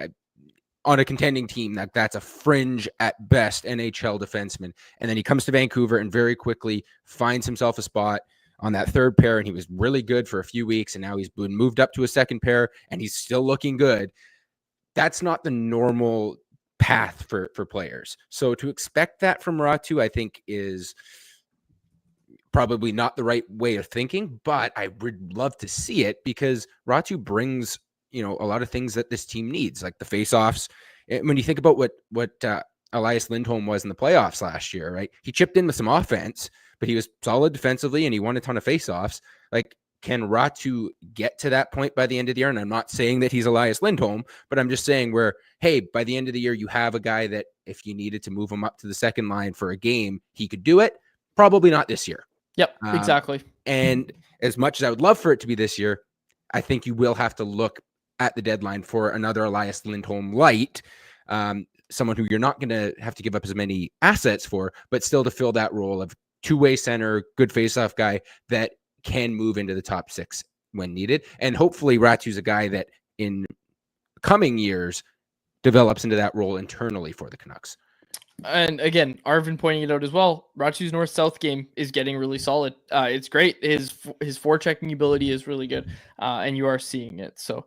on a contending team, that's a fringe at best NHL defenseman. And then he comes to Vancouver and very quickly finds himself a spot on that third pair. And he was really good for a few weeks. And now he's been moved up to a second pair and he's still looking good. That's not the normal path for players. So to expect that from Ratu, I think is probably not the right way of thinking, but I would love to see it because Ratu brings, a lot of things that this team needs, like the faceoffs. When you think about what Elias Lindholm was in the playoffs last year, right? He chipped in with some offense, but he was solid defensively and he won a ton of faceoffs. Like, can Ratu get to that point by the end of the year? And I'm not saying that he's Elias Lindholm, but I'm just saying hey, by the end of the year, you have a guy that if you needed to move him up to the second line for a game, he could do it. Probably not this year. Yep, exactly. And as much as I would love for it to be this year, I think you will have to look at the deadline for another Elias Lindholm light, someone who you're not going to have to give up as many assets for, but still to fill that role of two-way center, good face-off guy that can move into the top six when needed. And hopefully Ratu's a guy that in coming years develops into that role internally for the Canucks. And again, Arvin pointing it out as well. Ratu's north-south game is getting really solid. It's great. His forechecking ability is really good, and you are seeing it. So,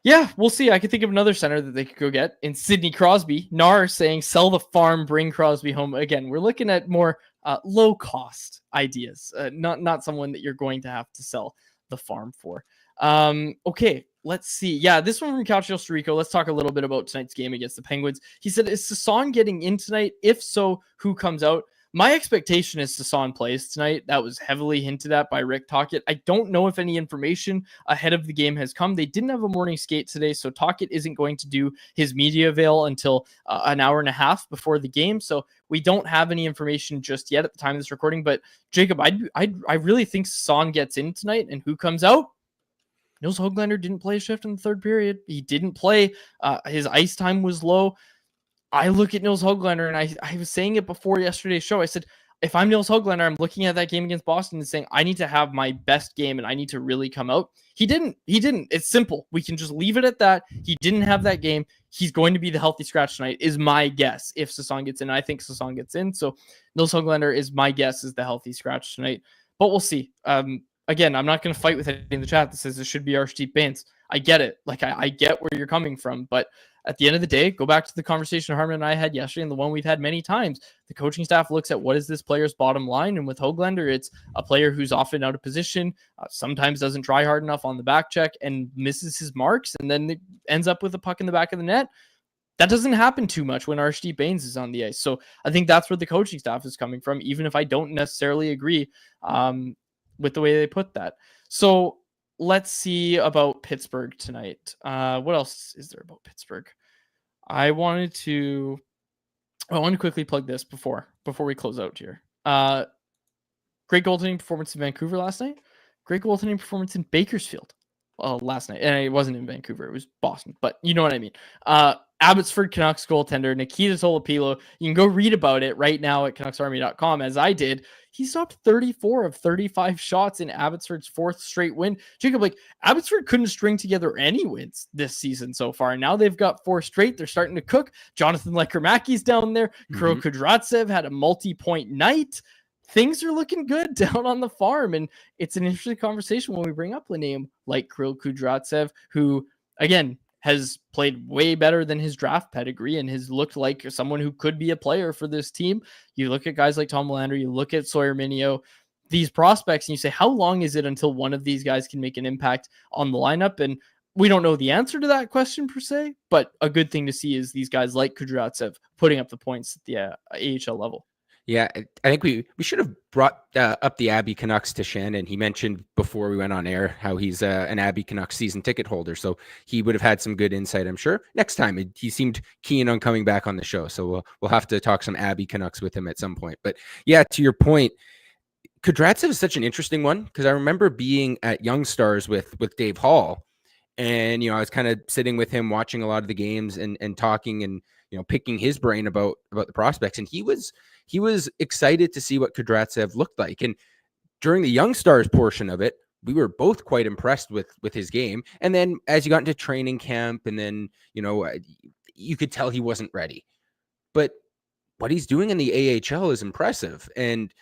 yeah, we'll see. I could think of another center that they could go get in Sidney Crosby. Nar saying, sell the farm, bring Crosby home. Again, we're looking at more low-cost ideas, not someone that you're going to have to sell the farm for. Okay, let's see. Yeah, this one from Couch Rico. Let's talk a little bit about tonight's game against the Penguins. He said, is Sasson getting in tonight? If so, who comes out? My expectation is Sasson plays tonight. That was heavily hinted at by Rick Tocchet. I don't know if any information ahead of the game has come. They didn't have a morning skate today, so Tocchet isn't going to do his media avail until an hour and a half before the game. So we don't have any information just yet at the time of this recording. But Jacob, I really think Sasson gets in tonight, and who comes out? Nils Hoglander didn't play a shift in the third period. He didn't play. His ice time was low. I look at Nils Hoglander, and I was saying it before yesterday's show. I said, if I'm Nils Hoglander, I'm looking at that game against Boston and saying, I need to have my best game and I need to really come out. He didn't. It's simple. We can just leave it at that. He didn't have that game. He's going to be the healthy scratch tonight, is my guess, if Sasson gets in. I think Sasson gets in. So Nils Hoglander is my guess is the healthy scratch tonight. But we'll see. Again, I'm not going to fight with anything in the chat that says it should be Arshdeep Baines. I get it. Like, I get where you're coming from. But at the end of the day, go back to the conversation Harmon and I had yesterday and the one we've had many times. The coaching staff looks at what is this player's bottom line. And with Hoglander, it's a player who's often out of position, sometimes doesn't try hard enough on the back check and misses his marks, and then ends up with a puck in the back of the net. That doesn't happen too much when Arshdeep Baines is on the ice. So I think that's where the coaching staff is coming from, even if I don't necessarily agree with the way they put that. So let's see about Pittsburgh tonight. What else is there about Pittsburgh? I wanted to quickly plug this before we close out here. Great goaltending performance in Vancouver last night. Great goaltending performance in Bakersfield last night. And it wasn't in Vancouver. It was Boston. But you know what I mean. Abbotsford Canucks goaltender Nikita Tolopilo. You can go read about it right now at CanucksArmy.com, as I did. He stopped 34 of 35 shots in Abbotsford's fourth straight win. Jacob, like, Abbotsford couldn't string together any wins this season so far. And now they've got 4 straight. They're starting to cook. Jonathan Lekermaki's down there. Kirill Kudryavtsev had a multi-point night. Things are looking good down on the farm. And it's an interesting conversation when we bring up a name like Kirill Kudryavtsev, who, again, has played way better than his draft pedigree and has looked like someone who could be a player for this team. You look at guys like Tom Willander, you look at Sawyer Mineo, these prospects, and you say, how long is it until one of these guys can make an impact on the lineup? And we don't know the answer to that question per se, but a good thing to see is these guys like Kudryavtsev putting up the points at the AHL level. Yeah, I think we should have brought up the Abbey Canucks to Shannon. He mentioned before we went on air how he's an Abbey Canucks season ticket holder, so he would have had some good insight, I'm sure. Next time, he seemed keen on coming back on the show, so we'll have to talk some Abbey Canucks with him at some point. But yeah, to your point, Kudryavtsev is such an interesting one because I remember being at Young Stars with Dave Hall, and I was kind of sitting with him watching a lot of the games and talking and picking his brain about the prospects, and he was excited to see what Kudryavtsev looked like. And during the Young Stars portion of it, we were both quite impressed with his game. And then as you got into training camp, and then, you could tell he wasn't ready. But what he's doing in the AHL is impressive. And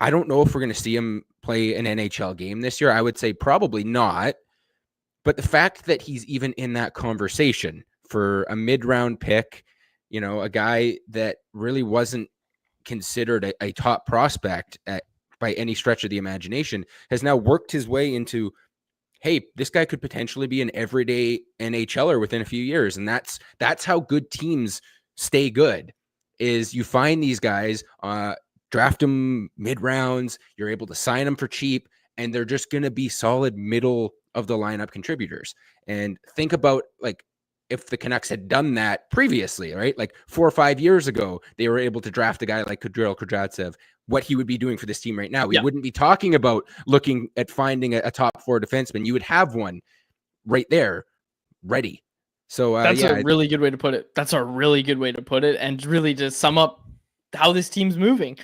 I don't know if we're going to see him play an NHL game this year. I would say probably not. But the fact that he's even in that conversation for a mid-round pick, a guy that really wasn't considered a top prospect by any stretch of the imagination, has now worked his way into, hey, this guy could potentially be an everyday NHLer within a few years. And that's how good teams stay good, is you find these guys, draft them mid-rounds, you're able to sign them for cheap, and they're just going to be solid middle of the lineup contributors. And think about, like, if the Canucks had done that previously, right? Like 4 or 5 years ago, they were able to draft a guy like Kudryl Kudryavtsev, what he would be doing for this team right now. We wouldn't be talking about looking at finding a top 4 defenseman. You would have one right there ready. So that's a really good way to put it. That's a really good way to put it. And really to sum up how this team's moving.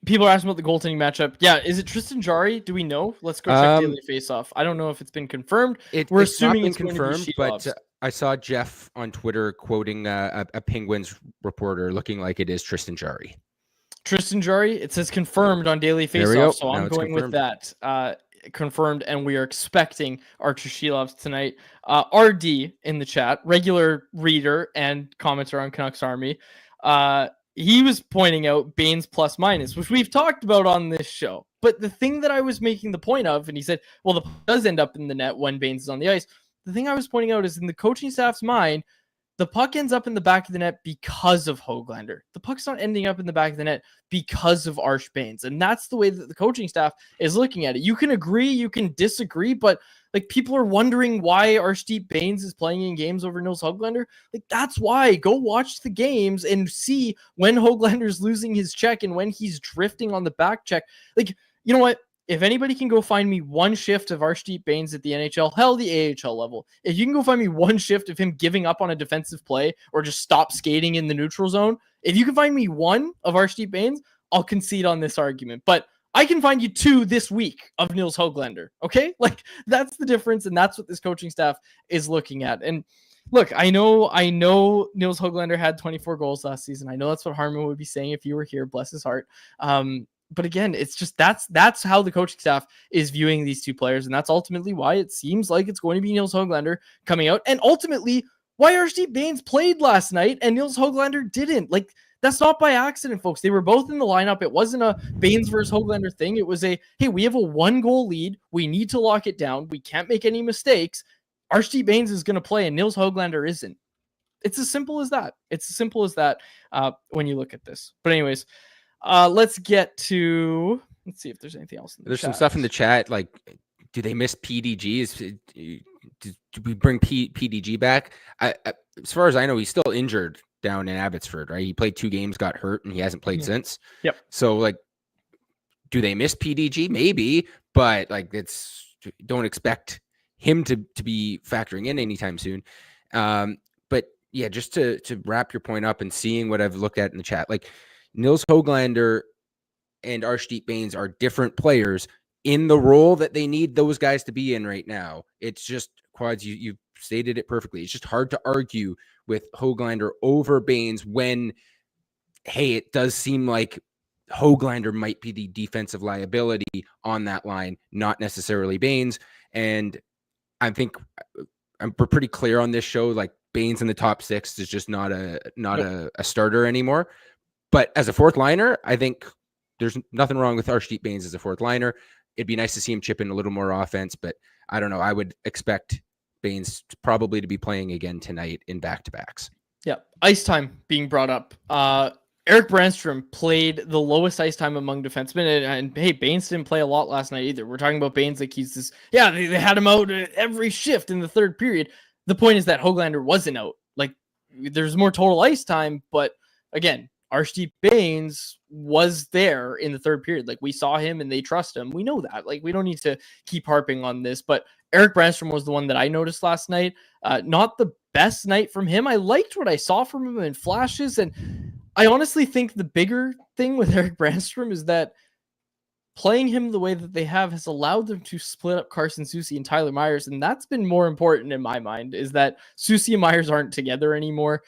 People are asking about the goaltending matchup. Yeah, is it Tristan Jarry? Do we know? Let's go check daily face-off. I don't know if it's been confirmed. We're assuming it's confirmed, but I saw Jeff on Twitter quoting a Penguins reporter looking like it is Tristan Jarry. Tristan Jarry, it says confirmed on daily face-off, so I'm going with that. Confirmed, and we are expecting Archer Shelovs tonight. RD in the chat, regular reader and commenter on Canucks Army. He was pointing out Baines plus minus, which we've talked about on this show. But the thing that I was making the point of, and he said, well, the puck does end up in the net when Baines is on the ice. The thing I was pointing out is, in the coaching staff's mind, the puck ends up in the back of the net because of Hoglander. The puck's not ending up in the back of the net because of Arsh Baines. And that's the way that the coaching staff is looking at it. You can agree, you can disagree, but like, people are wondering why Arshdeep Baines is playing in games over Nils Hoglander. Like, that's why. Go watch the games and see when Hoglander's losing his check and when he's drifting on the back check. Like, you know what? If anybody can go find me one shift of Arshdeep Baines at the NHL, hell, the AHL level, if you can go find me one shift of him giving up on a defensive play or just stop skating in the neutral zone, if you can find me one of Arshdeep Baines, I'll concede on this argument. But I can find you 2 this week of Nils Hoglander. Okay. Like, that's the difference. And that's what this coaching staff is looking at. And look, I know Nils Hoglander had 24 goals last season. I know that's what Harmon would be saying if you were here, bless his heart. But again, it's just, that's how the coaching staff is viewing these 2 players. And that's ultimately why it seems like it's going to be Nils Hoglander coming out, and ultimately why Arshdeep Baines played last night and Nils Hoglander didn't. Like, that's not by accident, folks. They were both in the lineup. It wasn't a Baines versus Hoglander thing. It was hey, we have a 1-goal lead. We need to lock it down. We can't make any mistakes. Arshdeep Baines is going to play and Nils Hoglander isn't. It's as simple as that. When you look at this. But anyways, let's get to, let's see if there's anything else in the chat. Some stuff in the chat, like, do they miss PDGs? Do we bring PDG back? As far as I know, he's still injured down in Abbotsford, right? He played 2 games, got hurt, and he hasn't played since. Yep. So, like, do they miss PDG? Maybe, but like, don't expect him to be factoring in anytime soon. But yeah, just to wrap your point up and seeing what I've looked at in the chat, like, Nils Hoglander and Arshdeep Baines are different players in the role that they need those guys to be in right now. It's just, Quads, you've stated it perfectly. It's just hard to argue with Hoglander over Baines when, hey, it does seem like Hoglander might be the defensive liability on that line, not necessarily Baines. And I think we're pretty clear on this show, like, Baines in the top 6 is just not a starter anymore. But as a 4th liner, I think there's nothing wrong with Arshdeep Baines as a 4th liner. It'd be nice to see him chip in a little more offense, but I don't know. I would expect Baines probably to be playing again tonight in back-to-backs. Yeah. Ice time being brought up. Erik Brannstrom played the lowest ice time among defensemen, and hey, Baines didn't play a lot last night either. We're talking about Baines like he's this, they had him out every shift in the 3rd period. The point is that Hoglander wasn't out. Like, there's more total ice time, but again, Arshdeep Baines was there in the 3rd period. Like, we saw him and they trust him. We know that. Like, we don't need to keep harping on this, but Erik Brannstrom was the one that I noticed last night. Not the best night from him. I liked what I saw from him in flashes, and I honestly think the bigger thing with Erik Brannstrom is that playing him the way that they have has allowed them to split up Carson Soucy and Tyler Myers. And that's been more important in my mind, is that Soucy and Myers aren't together anymore.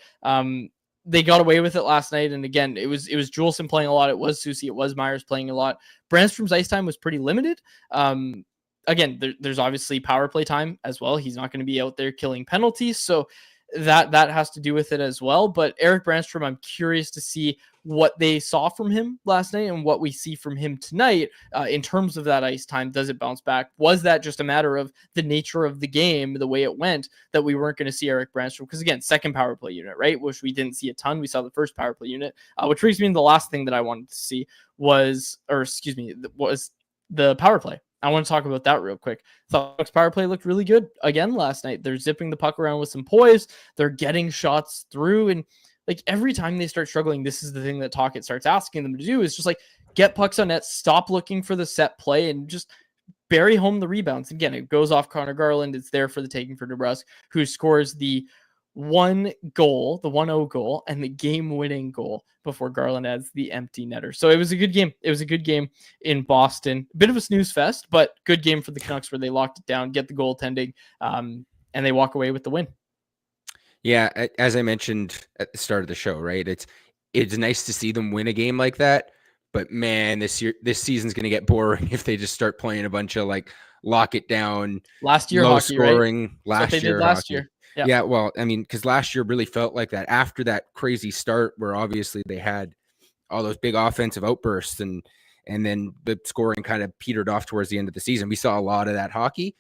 They got away with it last night. And again, it was Juleson playing a lot. It was Soucy. It was Myers playing a lot. Brandstrom's ice time was pretty limited. Again, there's obviously power play time as well. He's not going to be out there killing penalties. So that has to do with it as well. But Erik Brandstrom, I'm curious to see what they saw from him last night and what we see from him tonight in terms of that ice time. Does it bounce back? Was that just a matter of the nature of the game, the way it went, that we weren't going to see Erik Brandstrom? Because again, second power play unit, right? Which we didn't see a ton. We saw the first power play unit, which brings me to the last thing that I wanted to see was the power play. I want to talk about that real quick. Thought Ducks power play looked really good again last night. They're zipping the puck around with some poise. They're getting shots through. And like every time they start struggling, this is the thing that Tocchet starts asking them to do, is just like get pucks on net, stop looking for the set play, and just bury home the rebounds. Again, it goes off Connor Garland. It's there for the taking for DeBrusk, who scores the 1-0 goal and the game-winning goal before Garland adds the empty netter. So it was a good game. It was a good game in Boston. A bit of a snooze fest, but good game for the Canucks where they locked it down, get the goaltending, and they walk away with the win. Yeah, as I mentioned at the start of the show, right? It's nice to see them win a game like that, but man, this season's going to get boring if they just start playing a bunch of like lock it down, last year low hockey, scoring, right? Last year. Yeah. Yeah, well, I mean, because last year really felt like that after that crazy start where obviously they had all those big offensive outbursts and then the scoring kind of petered off towards the end of the season. We saw a lot of that hockey.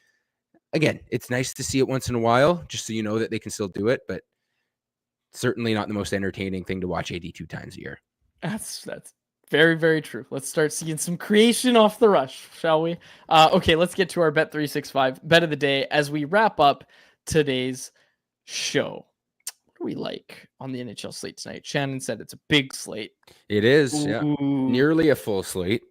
Again, it's nice to see it once in a while, just so you know that they can still do it, but certainly not the most entertaining thing to watch 82 times a year. That's very, very true. Let's start seeing some creation off the rush, shall we? Okay, let's get to our Bet365 bet of the day as we wrap up today's show. What do we like on the NHL slate tonight? Shannon said it's a big slate. It is, yeah. Nearly a full slate.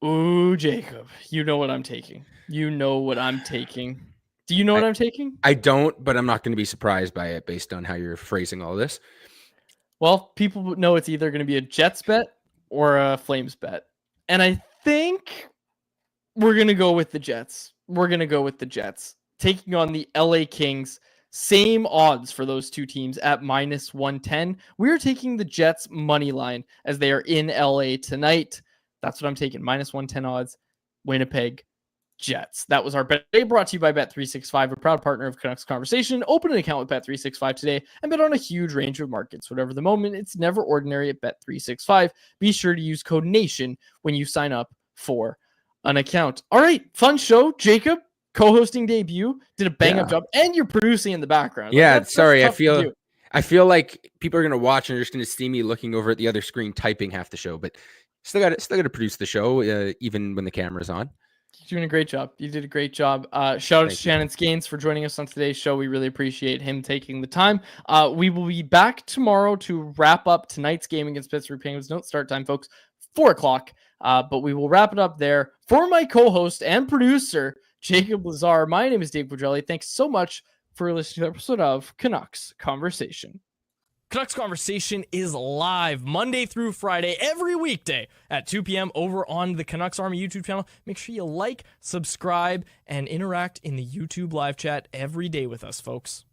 Ooh, Jacob, you know what I'm taking. You know what I'm taking. Do you know what I'm taking? I don't, but I'm not going to be surprised by it based on how you're phrasing all this. Well, people know it's either going to be a Jets bet or a Flames bet. And I think we're going to go with the Jets. Taking on the LA Kings. Same odds for those two teams at -110. We're taking the Jets money line as they are in LA tonight. That's what I'm taking. -110 odds. Winnipeg Jets. That was our bet today, brought to you by Bet365, a proud partner of Canucks Conversation. Open an account with Bet365 today and bet on a huge range of markets. Whatever the moment, it's never ordinary at Bet365. Be sure to use code NATION when you sign up for an account. All right, fun show. Jacob, co-hosting debut, did a bang-up job, and you're producing in the background. Yeah, sorry, I feel like people are going to watch and they're just going to see me looking over at the other screen typing half the show, but still got to produce the show even when the camera's on. You're doing a great job. You did a great job. Shout out to Shannon Skaines for joining us on today's show. We really appreciate him taking the time. We will be back tomorrow to wrap up tonight's game against Pittsburgh Penguins. Don't start time, folks. 4:00. But we will wrap it up there. For my co-host and producer, Jacob Lazar, my name is Dave Quadrelli. Thanks so much for listening to the episode of Canucks Conversation. Canucks Conversation is live Monday through Friday, every weekday at 2 p.m. over on the Canucks Army YouTube channel. Make sure you like, subscribe, and interact in the YouTube live chat every day with us, folks.